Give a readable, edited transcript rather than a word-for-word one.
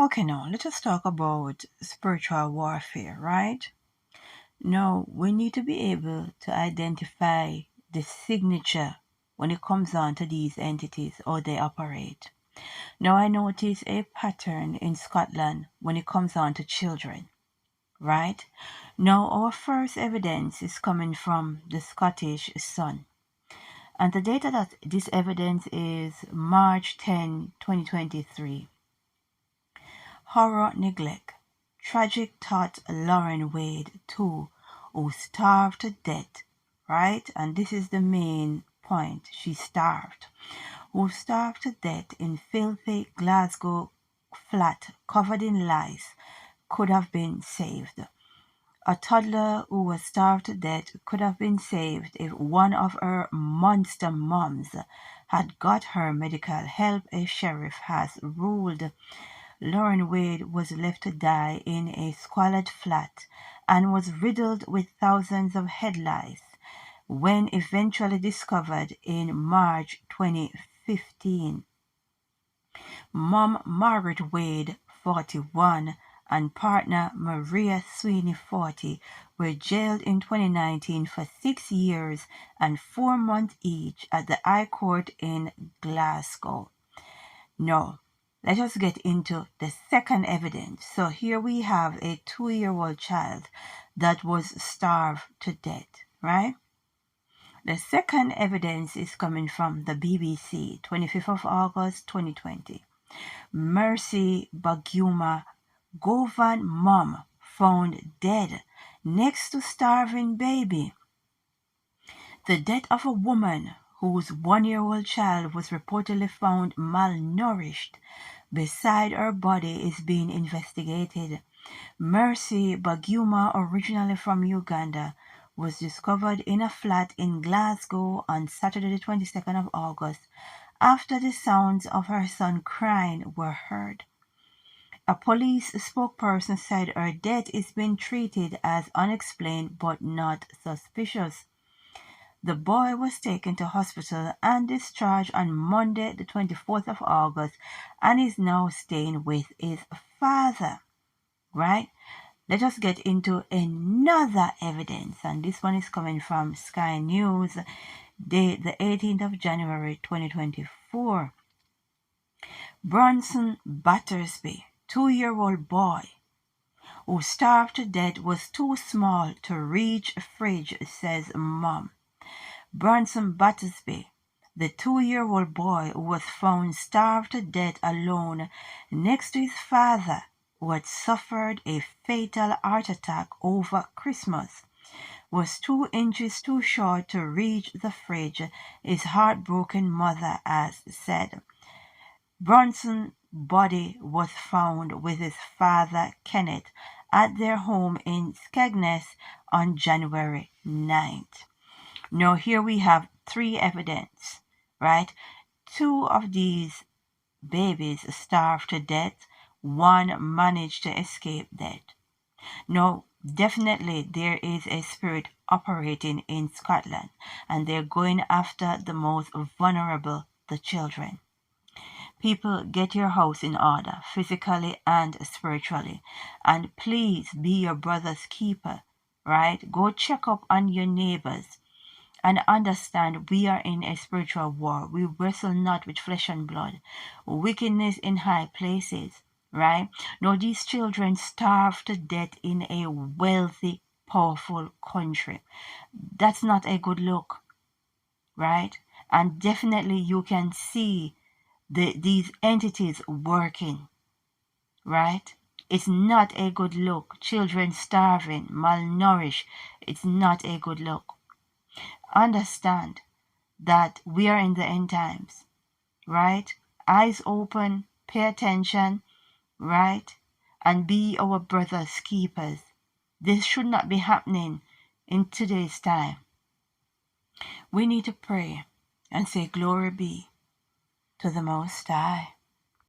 Okay, now let us talk about spiritual warfare, right? Now, we need to be able to identify the signature when it comes on to these entities, how they operate. Now, I notice a pattern in Scotland when it comes on to children, right? Now, our first evidence is coming from the Scottish Sun. And the data that this evidence is March 10, 2023. Horror neglect. Tragic thought Lauren Wade, too, who starved to death, right? And this is the main point. She starved. Who starved to death in filthy Glasgow flat covered in lice could have been saved. A toddler who was starved to death could have been saved if one of her monster moms had got her medical help, a sheriff has ruled. Lauren Wade was left to die in a squalid flat and was riddled with thousands of head lice when eventually discovered in March 2015. Mom Margaret Wade, 41, and partner Maria Sweeney, 40, were jailed in 2019 for 6 years and 4 months each at the High Court in Glasgow. Now, let us get into the second evidence. So here we have a 2-year-old child that was starved to death, right? The second evidence is coming from the BBC, 25th of August, 2020. Mercy Baguma Govan mom found dead next to starving baby. The death of a woman whose 1-year-old child was reportedly found malnourished beside her body is being investigated. Mercy Baguma, originally from Uganda, was discovered in a flat in Glasgow on Saturday the 22nd of August after the sounds of her son crying were heard. A police spokesperson said her death is being treated as unexplained but not suspicious. The boy was taken to hospital and discharged on Monday, the 24th of August, and is now staying with his father. Right? Let us get into another evidence, and this one is coming from Sky News, the 18th of January, 2024. Bronson Battersby, 2-year-old boy, who starved to death, was too small to reach a fridge, says mom. Bronson Battersby, the 2-year-old boy who was found starved to death alone next to his father, who had suffered a fatal heart attack over Christmas, was 2 inches too short to reach the fridge, his heartbroken mother has said. Bronson's body was found with his father, Kenneth, at their home in Skegness on January 9th. Now here we have 3 evidence, right? 2 of these babies starved to death. 1 managed to escape death. Now, definitely there is a spirit operating in Scotland, and they're going after the most vulnerable, the children. People, get your house in order, physically and spiritually. And please be your brother's keeper, right? Go check up on your neighbors. And understand we are in a spiritual war. We wrestle not with flesh and blood. Wickedness in high places, right? Now these children starve to death in a wealthy, powerful country. That's not a good look, right? And definitely you can see these entities working, right? It's not a good look. Children starving, malnourished. It's not a good look. Understand that we are in the end times, right? Eyes open, pay attention, right? And be our brother's keepers. This should not be happening in today's time. We need to pray and say glory be to the Most High.